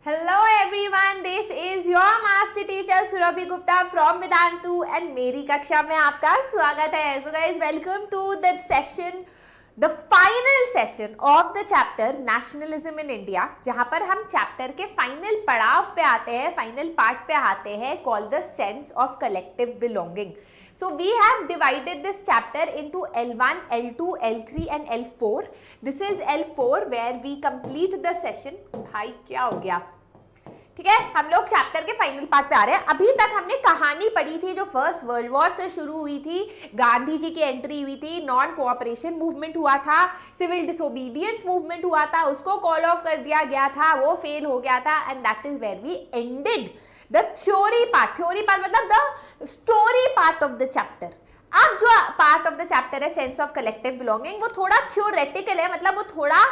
Hello everyone, this is your master teacher Surabhi Gupta from Vedantu and मेरी कक्षा में आपका स्वागत है. So guys, welcome to the session, the final session of the chapter Nationalism in India, जहाँ पर हम chapter के final पड़ाव पे आते हैं, final part पे आते हैं, called the sense of collective belonging. So we have divided this chapter into L1, L2, L3 and L4. This is L4 where we complete the session. भाई क्या हो गया? ठीक है, हम लोग चैप्टर के फाइनल पार्ट पे आ रहे हैं. अभी तक हमने कहानी पढ़ी थी जो फर्स्ट वर्ल्ड वॉर से शुरू हुई थी, गांधी जी की एंट्री हुई थी, नॉन कोऑपरेशन मूवमेंट हुआ था, सिविल डिसोबीडियंस मूवमेंट हुआ था, उसको कॉल ऑफ कर दिया गया था, वो फेल हो गया था and that is where we ended the theory part मतलब the story part of the chapter. अब जो पार्ट ऑफ द चैप्टर है सेंस ऑफ कलेक्टिव बिलोंगिंग, वो थोड़ा थ्योरेटिकल है, मतलब वो थोड़ा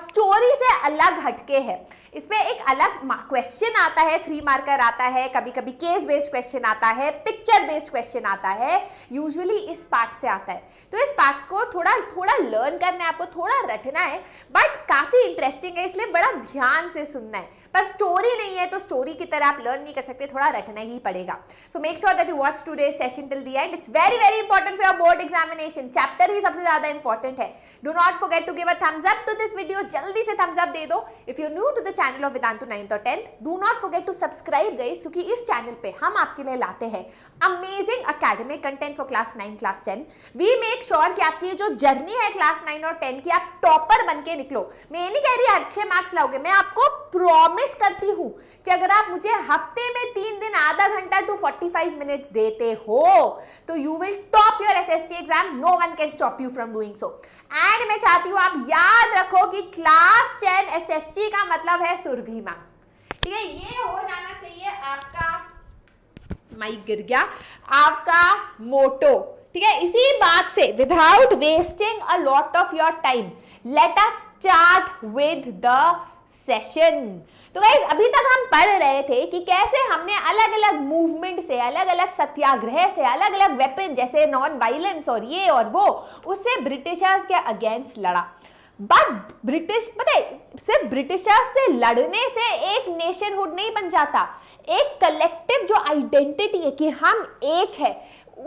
स्टोरी से अलग हटके है. इसमें एक अलग क्वेश्चन आता है, 3 मार्कर आता है, कभी कभी केस बेस्ड क्वेश्चन आता है, पिक्चर बेस्ड क्वेश्चन आता है, यूजुअली इस पार्ट से आता है. तो इस पार्ट को थोड़ा लर्न करना है, आपको थोड़ा रटना है, बट काफी इंटरेस्टिंग है, इसलिए बड़ा ध्यान से सुनना है. पर स्टोरी नहीं है तो स्टोरी की तरह आप लर्न नहीं कर सकते, थोड़ा रटना ही पड़ेगा. So make sure that you watch today's session till the end. It's very very important for your board examination. Chapter ही सबसे ज्यादा इंपॉर्टेंट है. Do not forget to give a thumbs up to this video. जल्दी से thumbs up दे दो. If you new to the channel of Vedantu 9th और 10th, do not forget to subscribe guys, क्योंकि इस चैनल पे हम आपके लिए लाते हैं amazing academic content for class 9 class 10. We make sure कि आपकी जो जर्नी है क्लास 9 और 10 की, आप टॉपर बन के निकलो. मैं नहीं कह रही अच्छे मार्क्स लाओगे, मैं आपको प्रॉमिस करती हूँ कि अगर आप मुझे हफ्ते में 3 दिन आधा घंटा टू 45 मिनट्स देते हो तो you will top your SST exam. No one can stop you from doing so. And मैं चाहती हूँ आप याद रखो कि क्लास 10 एसएसटी का मतलब है सुरभि मैम. ठीक है, ये हो जाना चाहिए आपका, माइक गिर गया, आपका मोटो. ठीक है, इसी बात से without wasting a lot of your time let us start with the session. तो गाइस, अभी तक हम पढ़ रहे थे कि कैसे हमने अलग अलग मूवमेंट से, अलग अलग सत्याग्रह से, अलग अलग वेपन जैसे नॉन वायलेंस और ये और वो, उससे ब्रिटिशर्स के अगेंस्ट लड़ा. बट ब्रिटिश, पता है, सिर्फ ब्रिटिशर्स से लड़ने से एक नेशनहुड नहीं बन जाता. एक कलेक्टिव जो आइडेंटिटी है कि हम एक है,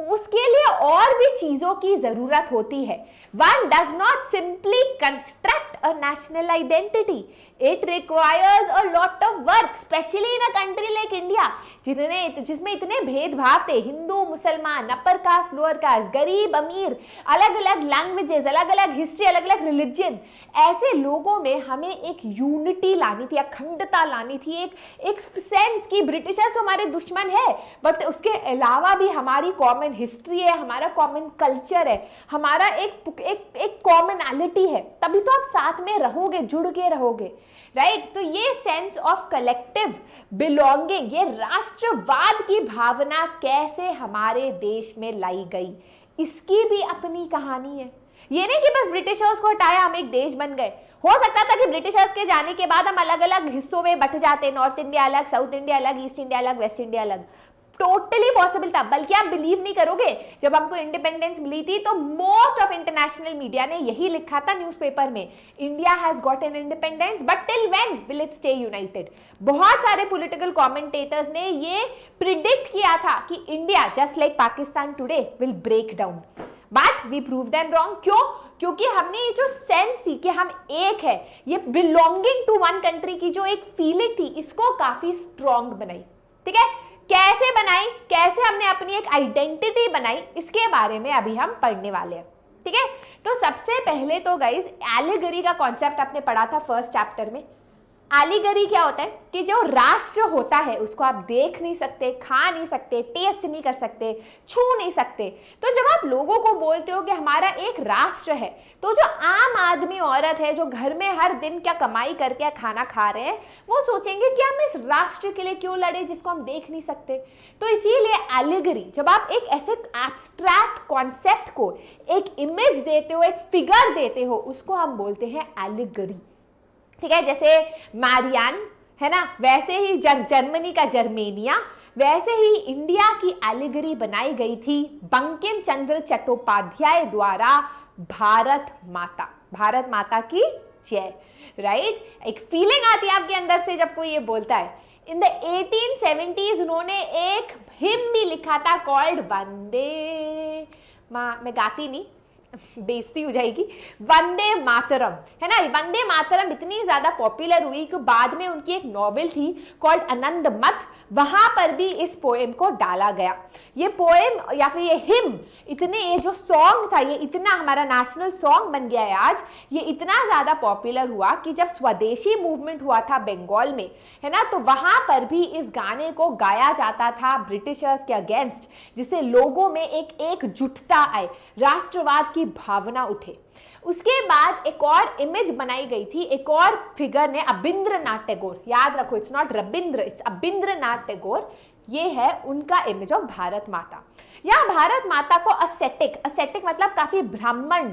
उसके लिए और भी चीजों की जरूरत होती है. One does not simply construct a national identity. It requires a lot of work, especially in a country like India, जिसमें इतने भेदभाव थे, हिंदू मुसलमान, अपर कास्ट लोअर कास्ट, गरीब अमीर, अलग अलग लैंग्वेजेस, अलग अलग हिस्ट्री, अलग अलग रिलीजन. ऐसे लोगों में हमें एक यूनिटी लानी थी, अखंडता लानी थी, एक सेंस कि ब्रिटिशर्स हमारे दुश्मन है, बट उसके अलावा भी हमारी कॉमन हिस्ट्री है, हमारा कॉमन कल्चर है, हमारा एक कॉमनैलिटी है. तभी तो आप साथ में रहोगे, जुड़ के रहोगे, राइट. तो ये सेंस ऑफ कलेक्टिव बिलोंगिंग, ये राष्ट्रवाद की भावना कैसे हमारे देश में लाई गई, इसकी भी अपनी कहानी है. ये नहीं कि बस ब्रिटिशर्स को हटाया हम एक देश बन गए. हो सकता था कि ब्रिटिशर्स के जाने के बाद हम अलग अलग हिस्सों में बट जाते, नॉर्थ इंडिया अलग, साउथ इंडिया अलग, ईस्ट इंडिया अलग, वेस्ट इंडिया अलग. टोटली पॉसिबल था. बल्कि आप बिलीव नहीं करोगे, जब हमको इंडिपेंडेंस मिली थी तो मोस्ट ऑफ इंटरनेशनल मीडिया ने यही लिखा था न्यूज़पेपर में, India has got an independence but till when will it stay United. बहुत सारे पॉलिटिकल कमेंटेटर्स ने ये प्रिडिक्ट किया था कि India just like Pakistan today will break down. But we prove them wrong. क्यों? क्योंकि हमने ये जो सेंस थी कि हम एक है, ये बिलोंगिंग टू वन कंट्री की जो एक फीलिंग थी, इसको काफी स्ट्रॉन्ग बनाई. ठीक है, कैसे बनाई, कैसे हमने अपनी एक आइडेंटिटी बनाई, इसके बारे में अभी हम पढ़ने वाले हैं. ठीक है, तो सबसे पहले तो गाइस एलिगरी का कॉन्सेप्ट आपने पढ़ा था फर्स्ट चैप्टर में. एलिगरी क्या होता है कि जो राष्ट्र होता है उसको आप देख नहीं सकते, खा नहीं सकते, टेस्ट नहीं कर सकते, छू नहीं सकते. तो जब आप लोगों को बोलते हो कि हमारा एक राष्ट्र है, तो जो आम आदमी औरत है जो घर में हर दिन क्या कमाई करके खाना खा रहे हैं, वो सोचेंगे कि हम इस राष्ट्र के लिए क्यों लड़े जिसको हम देख नहीं सकते. तो इसीलिए एलिगरी, जब आप एक ऐसे एब्स्ट्रैक्ट कॉन्सेप्ट को एक इमेज देते हो, एक फिगर देते हो, उसको हम बोलते हैं एलिगरी. ठीक है, जैसे मैरियान है ना, वैसे ही जर्मनी का जर्मेनिया, वैसे ही इंडिया की एलिगरी बनाई गई थी बंकिम चंद्र चट्टोपाध्याय द्वारा भारत माता. भारत माता की जय. राइट? एक फीलिंग आती है आपके अंदर से जब कोई ये बोलता है। इन द 1870s उन्होंने एक हिम भी लिखा था कॉल्ड वंदे मैं गाती नहीं, बेइज्जती हो जाएगी, वंदे मातरम, है ना। वंदे मातरम इतनी ज्यादा पॉपुलर हुई कि बाद में उनकी एक नॉवेल थी कॉल्ड आनंद मठ, वहां पर भी इस पोएम को डाला गया। ये पोएम या फिर ये हिम इतने, ये जो सॉन्ग था ये इतना हमारा नेशनल सॉन्ग बन गया है आज, ये इतना ज्यादा पॉपुलर हुआ कि जब स्वदेशी मूवमेंट हुआ था बंगाल में, है ना, तो वहां पर भी इस गाने को गाया जाता था ब्रिटिशर्स के अगेंस्ट, जिससे लोगों में एक एकजुटता आए, राष्ट्रवाद की भावना उठे। उसके बाद एक और इमेज बनाई गई थी, एक और फिगर ने, अबिंद्रनाथ टैगोर, याद रखो it's not Rabindra, it's Abanindranath Tagore, ये है उनका इमेज ऑफ भारत माता। या भारत माता को असेटिक मतलब काफी ब्राह्मण,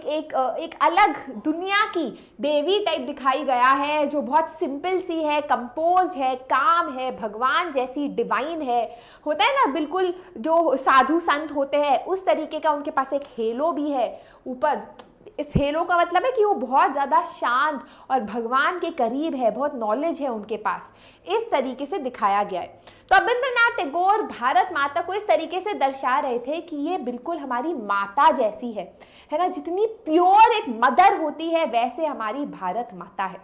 एक अलग दुनिया की देवी टाइप दिखाई गया है, जो बहुत सिंपल सी है, कंपोज है, काम है, भगवान जैसी डिवाइन है, होता है ना बिल्कुल जो साधु संत होते हैं उस तरीके का। उनके पास एक हेलो भी है ऊपर, इस हेलो का मतलब है कि वो बहुत ज़्यादा शांत और भगवान के करीब है, बहुत नॉलेज है उनके पास, इस तरीके से दिखाया गया है। तो अबिंद्रनाथ टैगोर भारत माता को इस तरीके से दर्शा रहे थे कि ये बिल्कुल हमारी माता जैसी है ना, जितनी प्योर एक मदर होती है वैसे हमारी भारत माता है।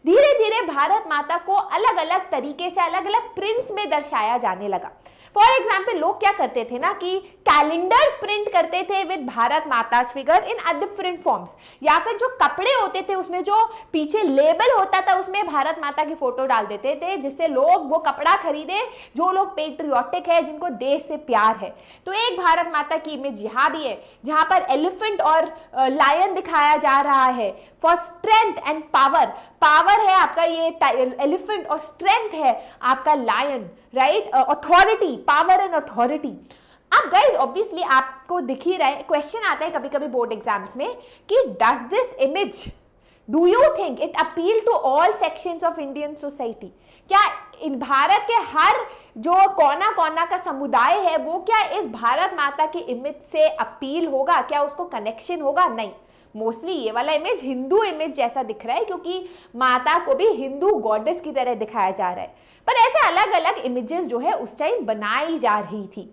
धीरे धीरे भारत माता को अलग अलग तरीके से अलग अलग प्रिंट्स में दर्शाया जाने लगा। फॉर एग्जाम्पल लोग क्या करते थे ना कि कैलेंडर्स प्रिंट करते थे विद भारत माता फिगर इन डिफरेंट फॉर्म्स, या फिर जो कपड़े होते थे उसमें जो पीछे लेबल होता था उसमें भारत माता की फोटो डाल देते थे, जिससे लोग वो कपड़ा खरीदे जो लोग पेट्रियोटिक है, जिनको देश से प्यार है। तो एक भारत माता की इमेज यहाँ भी है जहां पर एलिफेंट और लायन दिखाया जा रहा है for strength and power. Power है आपका ये एलिफेंट और स्ट्रेंथ है आपका lion, right? Authority, power and authority. अब गाइस ऑब्वियसली आपको दिख ही रहा है, क्वेश्चन आता है कभी कभी बोर्ड एग्जाम्स में कि does this image, do you think it appeal to all sections of Indian society? क्या इन भारत के हर जो कोना कोना का समुदाय है वो क्या इस भारत माता की इमेज से अपील होगा, क्या उसको कनेक्शन होगा? नहीं। मोस्टली ये वाला इमेज हिंदू इमेज जैसा दिख रहा है, क्योंकि माता को भी हिंदू गॉडेस की तरह दिखाया जा रहा है। पर ऐसे अलग अलग इमेजेस जो है उस टाइम बनाई जा रही थी,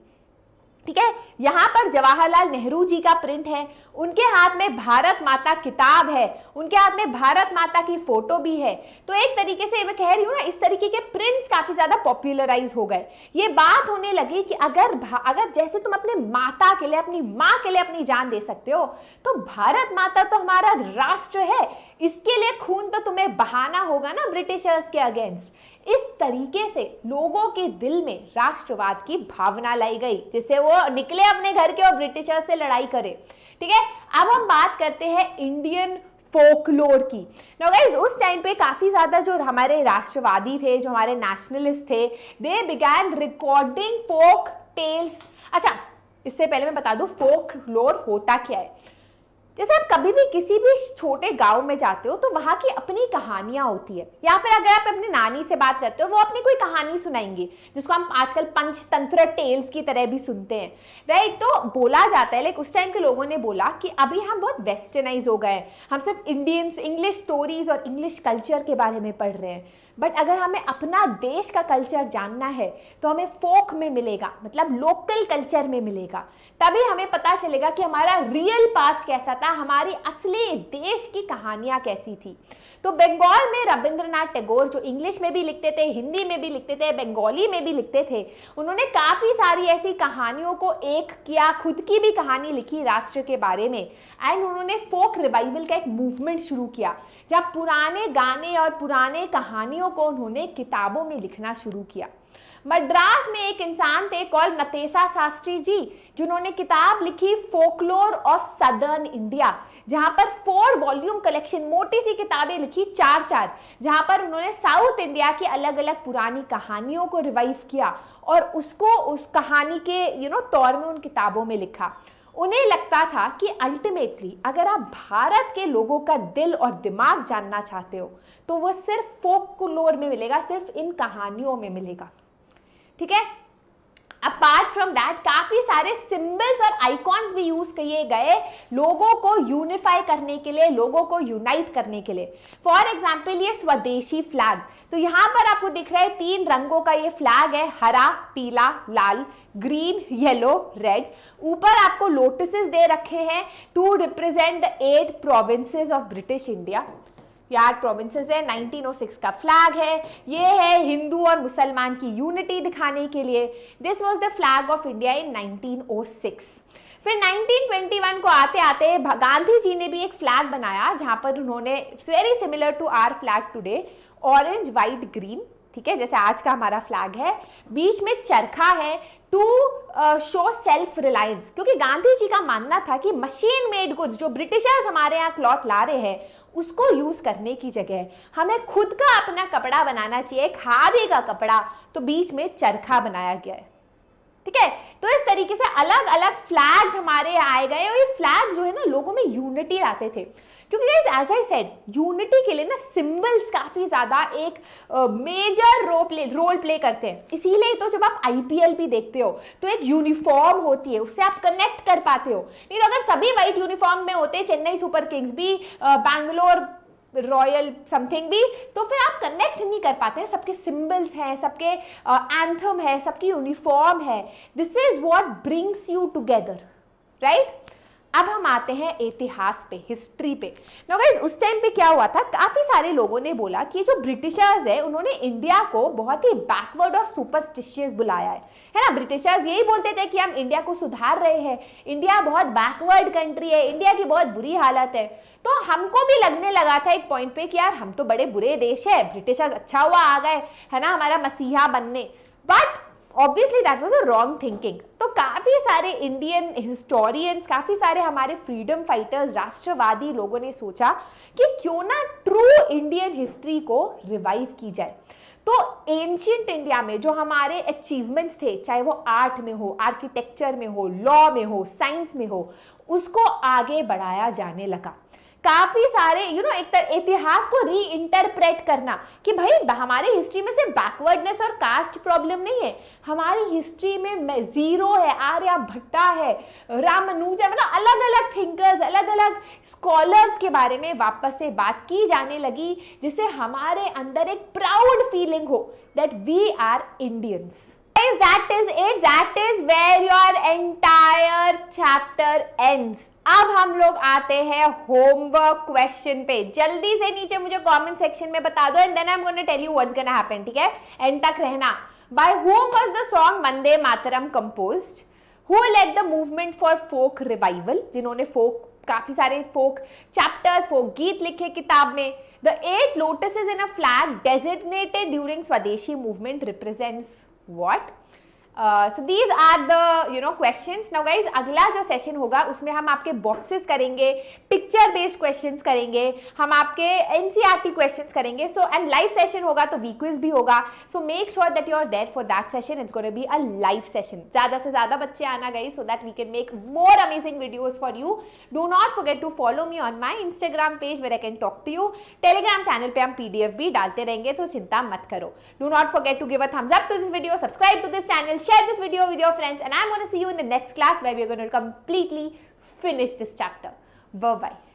ठीक है। यहाँ पर जवाहरलाल नेहरू जी का प्रिंट है, उनके हाथ में भारत माता किताब है, उनके हाथ में भारत माता की फोटो भी है। तो एक तरीके से मैं कह रही हूँ ना, इस तरीके के प्रिंट्स काफी ज्यादा पॉपुलराइज हो गए। ये बात होने लगी कि अगर जैसे तुम अपने माता के लिए, अपनी माँ के लिए अपनी जान दे सकते हो, तो भारत माता तो हमारा राष्ट्र है, इसके लिए खून तो तुम्हें बहाना होगा ना ब्रिटिशर्स के अगेंस्ट। इस तरीके से लोगों के दिल में राष्ट्रवाद की भावना लाई गई, जिससे वो निकले अपने घर के और ब्रिटिशर्स से लड़ाई करे, ठीक है। अब हम बात करते हैं इंडियन फोकलोर की। नाउ गाइस उस टाइम पे काफी ज्यादा जो हमारे राष्ट्रवादी थे, जो हमारे नेशनलिस्ट थे, they began recording folk tales. अच्छा, इससे पहले मैं बता दूं फोकलोर होता क्या है। जैसे आप कभी भी किसी भी छोटे गांव में जाते हो तो वहां की अपनी कहानियां होती है, या फिर अगर आप अपनी नानी से बात करते हो वो अपनी कोई कहानी सुनाएंगे, जिसको हम आजकल पंचतंत्र टेल्स की तरह भी सुनते हैं, राइट? तो बोला जाता है, लाइक उस टाइम के लोगों ने बोला कि अभी हम बहुत वेस्टर्नाइज हो गए हैं, हम सिर्फ इंग्लिश स्टोरीज और इंग्लिश कल्चर के बारे में पढ़ रहे हैं। बट अगर हमें अपना देश का कल्चर जानना है तो हमें फोक में मिलेगा, मतलब लोकल कल्चर में मिलेगा, तभी हमें पता चलेगा कि हमारा रियल पास्ट कैसा था, हमारी असली देश की कहानियां कैसी थी। तो बंगाल में रविंद्रनाथ टैगोर जो इंग्लिश में भी लिखते थे, हिंदी में भी लिखते थे, बंगाली में भी लिखते थे, उन्होंने काफी सारी ऐसी कहानियों को एक किया, खुद की भी कहानी लिखी राष्ट्र के बारे में, एंड उन्होंने फोक रिवाइवल का एक मूवमेंट शुरू किया, जब पुराने गाने और पुराने कहानियों को उन्होंने किताबों में लिखना शुरू किया। मद्रास में एक इंसान थे कॉल्ड नतेशा शास्त्री जी, जिन्होंने किताब लिखी फोकलोर ऑफ सदर्न इंडिया, जहां पर 4 वॉल्यूम कलेक्शन, मोटी सी किताबें लिखी 4-4, जहां पर उन्होंने साउथ इंडिया की अलग अलग पुरानी कहानियों को रिवाइव किया और उसको उस कहानी के तौर में उन किताबों में लिखा। उन्हें लगता था कि अल्टीमेटली अगर आप भारत के लोगों का दिल और दिमाग जानना चाहते हो तो वो सिर्फ फोकलोर में मिलेगा, सिर्फ इन कहानियों में मिलेगा, ठीक है। अपार्ट फ्रॉम दैट काफी सारे सिंबल्स और आइकॉन्स भी यूज किए गए लोगों को यूनिफाई करने के लिए, लोगों को यूनाइट करने के लिए। फॉर एग्जाम्पल ये स्वदेशी फ्लैग, तो यहां पर आपको दिख रहा है 3 रंगों का ये फ्लैग है, हरा, पीला, लाल, ग्रीन, येलो, रेड। ऊपर आपको लोटसेस दे रखे हैं to represent the 8 provinces of British India. 8 provinces है, 1906 का फ्लैग है, ये है हिंदू और मुसलमान की यूनिटी दिखाने के लिए। This was the flag of India in 1906। फिर 1921 को आते आते गांधी जी ने भी एक फ्लैग बनाया जहां पर उन्होंने very similar to our flag today, orange, white, green, ठीक है, जैसे आज का हमारा फ्लैग है, बीच में चरखा है टू शो सेल्फ रिलायंस, क्योंकि गांधी जी का मानना था कि मशीन मेड गुड्स जो ब्रिटिशर्स हमारे यहाँ क्लॉथ ला रहे हैं उसको यूज करने की जगह हमें खुद का अपना कपड़ा बनाना चाहिए, खादी का कपड़ा, तो बीच में चरखा बनाया गया है, ठीक है। तो इस तरीके से अलग अलग फ्लैग्स हमारे आए गए और ये फ्लैग जो है ना लोगों में यूनिटी लाते थे, क्योंकि एज आई सेड यूनिटी के लिए ना सिंबल्स काफी ज्यादा एक मेजर रोल प्ले करते हैं। इसीलिए तो जब आप आईपीएल भी देखते हो तो एक यूनिफॉर्म होती है, उससे आप कनेक्ट कर पाते हो। नहीं तो अगर सभी व्हाइट यूनिफॉर्म में होते, चेन्नई सुपर किंग्स भी, बैंगलोर रॉयल समथिंग भी, तो फिर आप कनेक्ट नहीं कर पाते। सबके सिंबल्स हैं, सबके एंथम है, सबकी यूनिफॉर्म है। This is what brings you together, right. अब हम आते हैं इतिहास पे, हिस्ट्री पे। नो गाइस, उस टाइम पे क्या हुआ था, काफी सारे लोगों ने बोला कि जो ब्रिटिशर्स है उन्होंने इंडिया को बहुत ही बैकवर्ड और सुपरस्टिशियस बुलाया है ना। ब्रिटिशर्स यही बोलते थे कि हम इंडिया को सुधार रहे हैं, इंडिया बहुत बैकवर्ड कंट्री है, इंडिया की बहुत बुरी हालत है। तो हमको भी लगने लगा था एक पॉइंट पे कि यार हम तो बड़े बुरे देश है, ब्रिटिशर्स अच्छा हुआ आ गए है ना हमारा मसीहा बनने। But obviously that was a wrong thinking. तो काफी सारे इंडियन हिस्टोरियंस, काफी सारे हमारे फ्रीडम फाइटर्स, राष्ट्रवादी लोगों ने सोचा कि क्यों ना ट्रू इंडियन हिस्ट्री को रिवाइव की जाए। तो एंशियंट इंडिया में जो हमारे अचीवमेंट्स थे, चाहे वो आर्ट में हो, आर्किटेक्चर में हो, लॉ में हो, साइंस में हो, उसको आगे बढ़ाया जाने लगा। काफी सारे एक इतिहास को री इंटरप्रेट करना कि भाई हमारे हिस्ट्री में सिर्फ बैकवर्डनेस और कास्ट प्रॉब्लम नहीं है, हमारी हिस्ट्री में जीरो है, आर्यभट्टा है, रामानुजा, मतलब अलग अलग थिंकर्स, अलग अलग स्कॉलर्स के बारे में वापस से बात की जाने लगी, जिससे हमारे अंदर एक प्राउड फीलिंग हो that we are Indians. That is it. That is where your entire chapter ends. अब हम लोग आते हैं होमवर्क क्वेश्चन पे। जल्दी से नीचे मुझे कमेंट सेक्शन में बता दो and then I am gonna tell you what's gonna happen, ठीक है। एंड तक रहना। By whom was the song Vande Mataram composed? Who led the movement for folk revival? जिन्होंने folk काफी सारे फोक चैप्टर्स, फोक गीत लिखे किताब में। The 8 lotuses in a flag designated during Swadeshi movement represents what? So these are the questions. Now guys, अगला जो session होगा उसमें हम आपके बॉक्सेस करेंगे, पिक्चर बेस्ड क्वेश्चंस करेंगे, हम आपके एनसीईआरटी क्वेश्चंस करेंगे। सो एंड लाइव सेशन होगा तो वी क्विज भी होगा। So make sure that you are there for that session. It's gonna be a live session. ज्यादा से ज्यादा बच्चे आना guys, so that we can make more amazing videos for you. Do not forget to follow me on my Instagram page where I can talk to you. Telegram channel पे हम PDF भी डालते रहेंगे, तो चिंता मत करो। Do not forget to give a thumbs up to this video, subscribe to this channel, share this video with your friends, and I'm going to see you in the next class where we're going to completely finish this chapter. Bye bye.